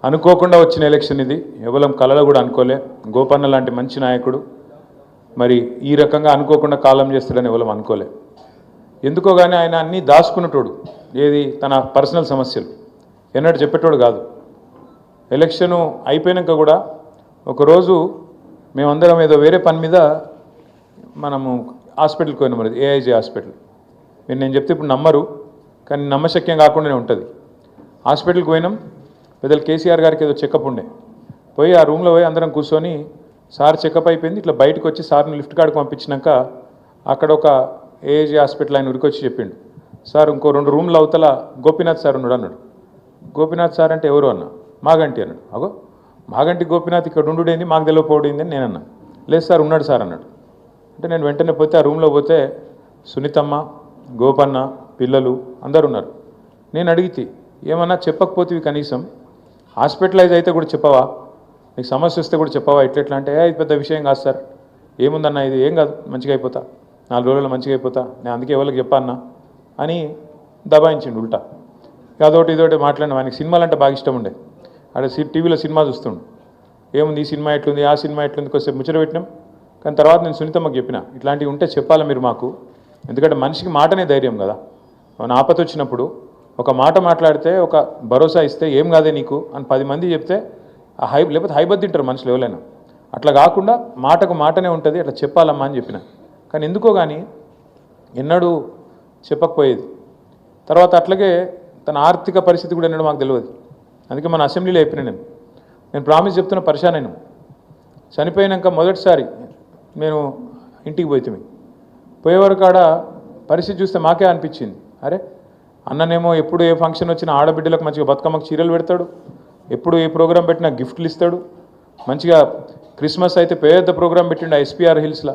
అనుకోకుండా వచ్చిన ఎలక్షన్ ఇది. ఎవలం కలలో కూడా అనుకోలే. గోపన్న లాంటి మంచి నాయకుడు మరి ఈ రకంగా అనుకోకుండా కాలం చేస్తాడని ఎవలం అనుకోలే. ఎందుకో కానీ ఆయన అన్నీ దాచుకున్నటోడు. ఏది తన పర్సనల్ సమస్యలు ఎన్నడూ చెప్పేటోడు కాదు. ఎలక్షను అయిపోయాక కూడా ఒకరోజు మేమందరం ఏదో వేరే పని మీద మనము హాస్పిటల్కి పోయినాం. మరి ఏఐజీ హాస్పిటల్. మీరు నేను చెప్తే ఇప్పుడు నమ్మరు, కానీ నమ్మశక్యం కాకుండానే ఉంటుంది. హాస్పిటల్కి పోయినాం. పెద్దలు కేసీఆర్ గారికి ఏదో చెకప్ ఉండే. పోయి ఆ రూమ్లో పోయి అందరం కూర్చొని సార్ చెకప్ అయిపోయింది, ఇట్లా బయటకు వచ్చి సార్ని లిఫ్ట్ కాడికి పంపించినాక అక్కడ ఒక ఏఐజీ హాస్పిటల్ ఆయన ఉరికొచ్చి చెప్పిండు, సార్ ఇంకో 2 రూమ్లు అవతల గోపీనాథ్ సార్ ఉన్నాడు అన్నాడు. గోపీనాథ్ సార్ అంటే ఎవరు అన్న? మాగంటి అన్నాడు. అగో మాగంటి గోపీనాథ్ ఇక్కడ ఉండుడేంది, మాకు తెలియకపోవడేంది అని నేనన్నా. లేదు సార్ ఉన్నాడు సార్ అన్నాడు. అంటే నేను వెంటనే పోతే ఆ రూమ్లో పోతే సునీతమ్మ, గోపన్న, పిల్లలు అందరు ఉన్నారు. నేను అడిగితే ఏమన్నా చెప్పకపోతే కనీసం హాస్పిటలైజ్ అయితే కూడా చెప్పవా, నీకు సమస్య వస్తే కూడా చెప్పవా, ఎట్లా అంటే ఇది పెద్ద విషయం కాదు సార్, ఏముందన్నా ఇది ఏం కాదు, మంచిగా అయిపోతా, 4 రోజుల్లో మంచిగా అయిపోతా, నేను అందుకే ఎవరికి చెప్పన్నా అని దబాయించిండు ఉల్టా. అదొకటి ఇదొకటి మాట్లాడిన. ఆయనకి సినిమాలు అంటే బాగా ఇష్టం ఉండే. అక్కడ టీవీలో సినిమా చూస్తుండు. ఏముంది ఈ సినిమా ఎట్లుంది, ఆ సినిమా ఎట్లుంది, కొంచెం ముచ్చట పెట్టినాం. కానీ తర్వాత నేను సునీతమ్మకి చెప్పిన, ఇట్లాంటివి ఉంటే చెప్పాలా మీరు మాకు, ఎందుకంటే మనిషికి మాటనే ధైర్యం కదా. మన ఆపద వచ్చినప్పుడు ఒక మాట మాట్లాడితే, ఒక భరోసా ఇస్తే ఏం కాదే నీకు అని 10 మంది చెప్తే లేకపోతే హైబత్ తింటారు మనుషులు ఎవరైనా. అట్లా కాకుండా మాటకు మాటనే ఉంటుంది, అట్లా చెప్పాలమ్మా అని చెప్పిన. కానీ ఎందుకో కానీ ఎన్నడూ చెప్పకపోయేది. తర్వాత అట్లాగే తన ఆర్థిక పరిస్థితి కూడా ఎన్నడూ మాకు తెలియదు. అందుకే మన అసెంబ్లీలో చెప్పిన నేను ప్రామిస్ చెప్తున్న పరిశాన్ అయినా. చనిపోయినాక మొదటిసారి నేను ఇంటికి పోయేవారు కాడ పరిస్థితి చూస్తే మాకే అనిపించింది, అరే అన్ననేమో ఎప్పుడు ఏ ఫంక్షన్ వచ్చినా ఆడబిడ్డలకు మంచిగా బతుకమ్మకు చీరలు పెడతాడు, ఎప్పుడు ఏ ప్రోగ్రాం పెట్టినా గిఫ్ట్లు ఇస్తాడు, మంచిగా క్రిస్మస్ అయితే పెద్ద ప్రోగ్రాం పెట్టిండు ఎస్పీఆర్ హిల్స్లో,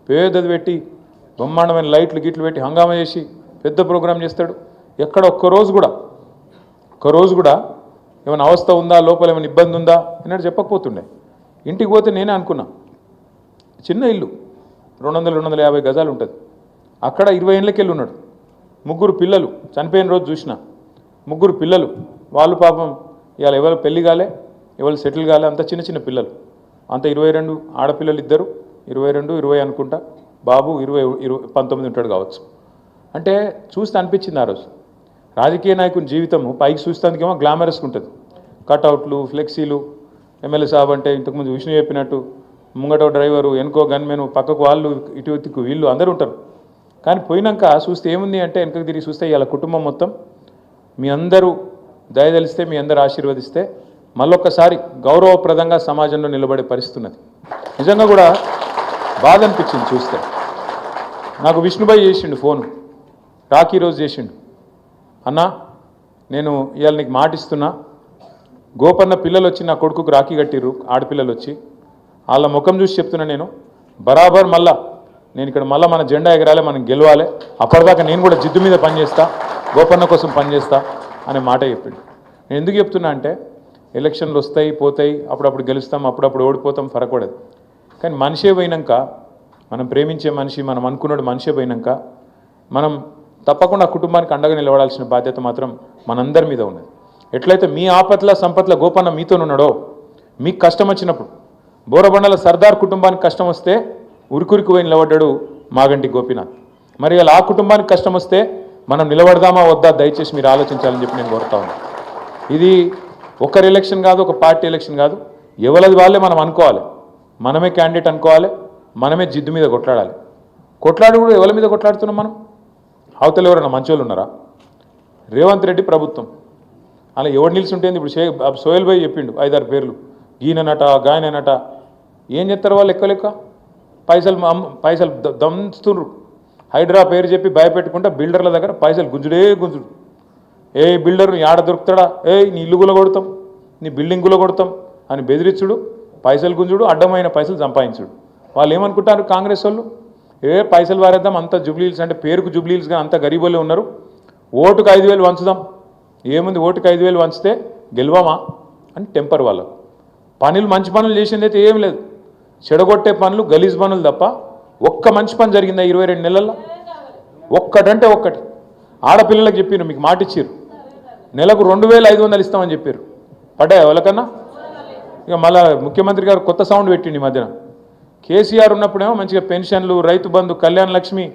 పెద్దది పెట్టి బ్రహ్మాండమైన లైట్లు గిట్లు పెట్టి హంగామా చేసి పెద్ద ప్రోగ్రాం చేస్తాడు. ఎక్కడ ఒక్కరోజు కూడా ఏమైనా అవస్థ ఉందా, లోపల ఏమైనా ఇబ్బంది ఉందా అన్నట్టు చెప్పకపోతుండే. ఇంటికి పోతే నేనే అనుకున్నా, చిన్న ఇల్లు 200-250 గజాలు ఉంటుంది. అక్కడ 20 ఏళ్ళకి వెళ్ళి ఉన్నాడు. 3 పిల్లలు, చనిపోయిన రోజు చూసిన 3 పిల్లలు. వాళ్ళు పాపం ఇవాళ ఎవరు పెళ్లి కాలే, ఎవరు సెటిల్ కాలే, అంత చిన్న చిన్న పిల్లలు. అంత 22 ఆడపిల్లలు, 2 22 20 అనుకుంటా, బాబు 19 ఉంటాడు కావచ్చు. అంటే చూస్తే అనిపించింది ఆ రోజు రాజకీయ నాయకుని జీవితము పైకి చూస్తేందుకేమో గ్లామరస్గా ఉంటుంది. కట్అవుట్లు, ఫ్లెక్సీలు, ఎమ్మెల్యే సాబ్ అంటే ఇంతకుముందు విష్ణు చెప్పినట్టు ముంగటో డ్రైవరు, వెనుకో గన్మెను, పక్కకు వాళ్ళు, ఇటు వీళ్ళు అందరూ ఉంటారు. కానీ పోయినాక చూస్తే ఏముంది అంటే వెనకకు తిరిగి చూస్తే ఇవాళ కుటుంబం మొత్తం మీ అందరూ దయదలిస్తే, మీ అందరూ ఆశీర్వదిస్తే మళ్ళొక్కసారి గౌరవప్రదంగా సమాజంలో నిలబడే పరిస్థితి ఉన్నది. నిజంగా కూడా బాధ అనిపించింది చూస్తే. నాకు విష్ణుబాయ్ చేసిండు ఫోను, రాఖీ రోజు చేసిండు, అన్నా నేను ఇవాళ నీకు మాటిస్తున్నా, గోపన్న పిల్లలు వచ్చి నా కొడుకుకు రాఖీ కట్టిర్రు, ఆడపిల్లలు వచ్చి, వాళ్ళ ముఖం చూసి చెప్తున్నా నేను, బరాబర్ మళ్ళా నేను ఇక్కడ మళ్ళీ మన జెండా ఎగరాలి, మనం గెలవాలి, అప్పటిదాకా నేను కూడా జిద్దు మీద పనిచేస్తా, గోపన్న కోసం పనిచేస్తా అనే మాట చెప్పిండు. నేను ఎందుకు చెప్తున్నా అంటే ఎలక్షన్లు వస్తాయి పోతాయి, అప్పుడప్పుడు గెలుస్తాం, అప్పుడప్పుడు ఓడిపోతాం, ఫరకూడదు. కానీ మనిషే పోయినాక, మనం ప్రేమించే మనిషి, మనం అనుకున్నాడు మనిషే పోయినాక మనం తప్పకుండా కుటుంబానికి అండగా నిలబడాల్సిన బాధ్యత మాత్రం మనందరి మీద ఉన్నది. ఎట్లయితే మీ ఆపత్ల సంపత్ల గోపన్న మీతో ఉన్నాడో, మీకు కష్టం వచ్చినప్పుడు బోరబండల సర్దార్ కుటుంబానికి కష్టం వస్తే ఉరికురికి పోయి నిలబడ్డాడు మాగంటి గోపీనాథ్. మరి అలా ఆ కుటుంబానికి కష్టం వస్తే మనం నిలబడదామా వద్దా, దయచేసి మీరు ఆలోచించాలని చెప్పి నేను కోరుతా ఉన్నాను. ఇది ఒకరి ఎలక్షన్ కాదు, ఒక పార్టీ ఎలక్షన్ కాదు, ఎవరిది వాళ్ళే మనం అనుకోవాలి, మనమే క్యాండిడేట్ అనుకోవాలి, మనమే జిద్దు మీద కొట్లాడాలి. కొట్లాడు కూడా ఎవరి మీద కొట్లాడుతున్నాం మనం? అవతల ఎవరైనా మంచోళ్ళు ఉన్నారా? రేవంత్ రెడ్డి ప్రభుత్వం అలా ఎవరు నిలిచుంటేంది? ఇప్పుడు సోహెల్ భాయ్ చెప్పిండు 5-6 పేర్లు, ఈయననట గాయననట. ఏం చెప్తారు వాళ్ళు? లెక్క పైసలు దంచుతుండ్రు. హైడ్రా పేరు చెప్పి భయపెట్టుకుంటా బిల్డర్ల దగ్గర పైసలు గుంజుడు. ఏ బిల్డర్ను యాడ దొరుకుతాడా, నీ ఇల్లు గుల కొడతాం, నీ బిల్డింగ్ గుల కొడతాం అని బెదిరించుడు, పైసలు గుంజుడు, అడ్డమైన పైసలు సంపాదించుడు. వాళ్ళు ఏమనుకుంటారు కాంగ్రెస్ వాళ్ళు, పైసలు వారేద్దాం, అంత జుబ్లీహిల్స్ అంటే పేరుకు జుబ్లీహిల్స్గా అంత గరీబోలే ఉన్నారు, ఓటుకు 5,000 వంచుదాం, ఏముంది ఓటుకు 5,000 వంచితే గెలవమా అని టెంపర్ వాళ్ళకు. మంచి పనులు చేసింది అయితే ఏం లేదు, చెడగొట్టే పనులు, గలీజ్ పనులు తప్ప ఒక్క మంచి పని జరిగిందా 22 నెలల్లో? ఒక్కటంటే ఒక్కటి. ఆడపిల్లలకు చెప్పారు, మీకు మాట ఇచ్చారు, నెలకు 2,500 ఇస్తామని చెప్పారు. పడ్డాయా ఎవరికన్నా? ఇక మళ్ళా ముఖ్యమంత్రి గారు కొత్త సౌండ్ పెట్టిండి ఈ మధ్యన. కేసీఆర్ ఉన్నప్పుడేమో మంచిగా పెన్షన్లు, రైతు బంధు, కళ్యాణ లక్ష్మి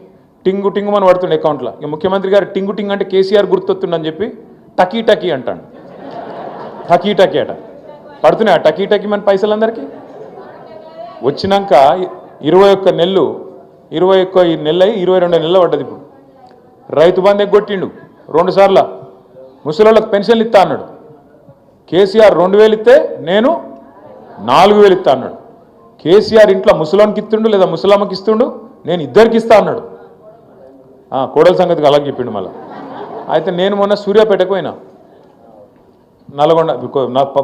టింగు టింగుమని పడుతుండే అకౌంట్లో. ఇక ముఖ్యమంత్రి గారు టింగు టింగ్ అంటే కేసీఆర్ గుర్తొస్తుందని చెప్పి టకీ టకీ అంటాడు. టకీ టకీ అట పడుతున్నాయి. టకీ టకీ మన పైసలు అందరికీ వచ్చినాక 21 నెలలు 21 నెలలు 22 నెలలు పడ్డది. ఇప్పుడు రైతు బంధు ఎగ్గొట్టిండు 2 సార్లు. ముసలోళ్ళకి పెన్షన్లు ఇస్తా అన్నాడు. కేసీఆర్ 2000 ఇస్తే నేను 4000 ఇస్తా అన్నాడు. కేసీఆర్ ఇంట్లో ముసలోనికి ఇస్తుండు లేదా ముసలమ్మకి ఇస్తుండు, నేను ఇద్దరికి ఇస్తా అన్నాడు. కోడల సంగతికి అలాగే చెప్పిండు మళ్ళీ. అయితే నేను మొన్న సూర్యాపేటకు పోయినా. నల్గొండ,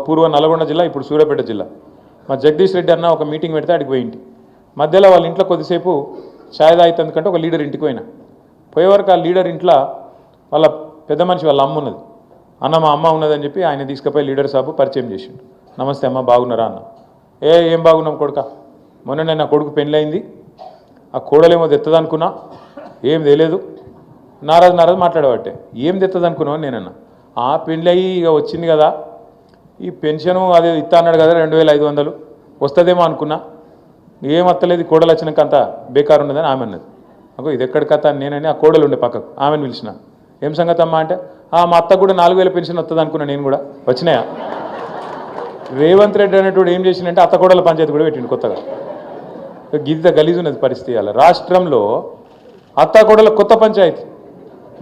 పూర్వ నల్గొండ జిల్లా, ఇప్పుడు సూర్యాపేట జిల్లా. మా జగదీష్ రెడ్డి అన్న ఒక మీటింగ్ పెడితే అడిగి పోయింటి. మధ్యలో వాళ్ళ ఇంట్లో కొద్దిసేపు ఛాయ్ తాగుతుందుకంటే ఒక లీడర్ ఇంటికి పోయినా. పోయేవరకు ఆ లీడర్ ఇంట్లో వాళ్ళ పెద్ద మనిషి వాళ్ళ అమ్మ ఉన్నది. అన్న మా అమ్మ ఉన్నదని చెప్పి ఆయన తీసుకుపోయి లీడర్ సాబు పరిచయం చేసిండు. నమస్తే అమ్మ, బాగున్నారా అన్న. ఏం బాగున్నాం కొడుక, మొన్న నా కొడుకు పెళ్ళయింది, ఆ కోడలేమో తెత్తదనుకున్నా, ఏం తెలియదు. నారాజు మాట్లాడబట్టే ఏం తెత్తదనుకున్నావు నేనన్నా. పెళ్ళి అయ్యి ఇక వచ్చింది కదా, ఈ పెన్షను అదే ఇస్తా అన్నాడు కదా 2500 వస్తుందేమో అనుకున్నా, ఏం వస్తలేదు, కోడలు వచ్చినాక అంతా బేకారు ఉన్నదని ఆమె అన్నది. అగో ఇది ఎక్కడి కథ నేనని ఆ కోడలు ఉండే పక్కకు ఆమెను పిలిచిన. ఏం సంగతి అమ్మా అంటే, మా అత్తకు కూడా 4000 పెన్షన్ వస్తుంది అనుకున్నా నేను కూడా. వచ్చినాయా? రేవంత్ రెడ్డి అనేటువంటి ఏం చేసిందంటే అత్త కోడల పంచాయతీ కూడా పెట్టిండు కొత్తగా. గిద్ద గలీజు ఉన్నది పరిస్థితి. అలా రాష్ట్రంలో అత్త కోడల కొత్త పంచాయతీ.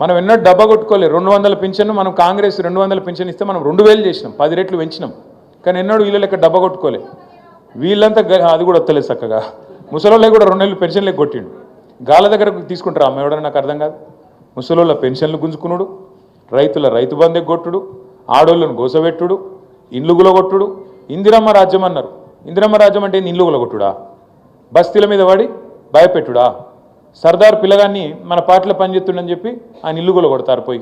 మనం ఎన్నో డబ్బా కొట్టుకోలేదు. 200 పెన్షన్, మనం కాంగ్రెస్ 200 పెన్షన్ ఇస్తే మనం 2000 చేసినాం, 10 రెట్లు పెంచినాం. కానీ ఎన్నడూ వీళ్ళ లెక్క డబ్బా కొట్టుకోలే. వీళ్ళంతా అది కూడా వస్తలేదు చక్కగా. ముసలోళ్ళకి కూడా 2 నెలలు పెన్షన్లకి కొట్టిండు. గాల దగ్గర తీసుకుంటారా అమ్మ ఎవడన్నా? నాకు అర్థం కాదు. ముసలోళ్ళ పెన్షన్లు గుంజుకునుడు, రైతుల రైతు బంధు కొట్టుడు, ఆడోళ్ళను గోసబెట్టుడు, ఇండ్లు గులగొట్టుడు. ఇందిరమ్మ రాజ్యం అన్నారు. ఇందిరమ్మ రాజ్యం అంటే ఇండ్లు గులగొట్టుడా? బస్తీల మీద పడి భయపెట్టుడా? సర్దార్ పిల్లగాన్ని మన పార్టీలో పనిచేస్తుండని చెప్పి ఆయన ఇల్లు గులగొడతారు పోయి.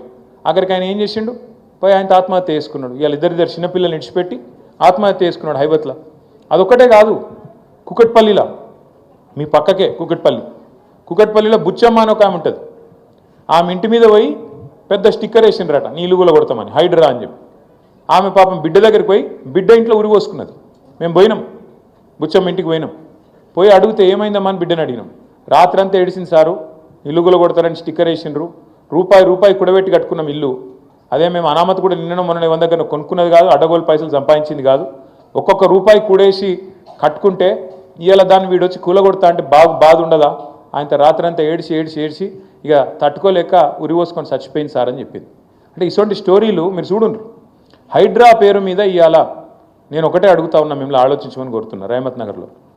అక్కడికి ఆయన ఏం చేసిండు? పోయి ఆయన ఆత్మహత్య చేసుకున్నాడు. ఇవాళ ఇద్దరు చిన్నపిల్లల్ని ఇడిచిపెట్టి ఆత్మహత్య చేసుకున్నాడు హైబత్లో. అదొక్కటే కాదు, కుకట్పల్లిలో, మీ పక్కకే కుకట్పల్లిలో బుచ్చమ్మ అని ఒక ఆమె ఉంటుంది. ఆమె ఇంటి మీద పోయి పెద్ద స్టిక్కర్ వేసిండ్రట, నీ ఇల్లు కొడతామని, హైడ్రా అని చెప్పి. ఆమె పాపం బిడ్డ దగ్గరికి పోయి బిడ్డ ఇంట్లో ఉరి పోసుకున్నది. మేము పోయినాం, బుచ్చమ్మ ఇంటికి పోయినాం. పోయి అడిగితే ఏమైందమ్మా అని బిడ్డని అడిగినాం. రాత్రి అంతా ఏడిసింది సారు, ఇల్లు కొడతారని స్టిక్కర్ వేసిండ్రు, రూపాయి కూడబెట్టి కట్టుకున్నాం ఇల్లు. అదే మేము అనామతి కూడా నిన్న మొన్న ఎవరి దగ్గర కొనుక్కున్నది కాదు, అడ్డగోలు పైసలు సంపాదించింది కాదు. ఒక్కొక్క రూపాయి కూడేసి కట్టుకుంటే ఇవాళ దాన్ని వీడొచ్చి కూలగొడతా అంటే బాధ ఉండదా? ఆయన రాత్రి అంతా ఏడిసి ఇక తట్టుకోలేక ఉరి పోసుకొని చచ్చిపోయింది సార్ అని చెప్పింది. అంటే ఇటువంటి స్టోరీలు మీరు చూడండి. హైడ్రా పేరు మీద ఇవాళ నేను ఒకటే అడుగుతా ఉన్నా, మిమ్మల్ని ఆలోచించమని కోరుతున్నా. రేవంత్ నగర్లో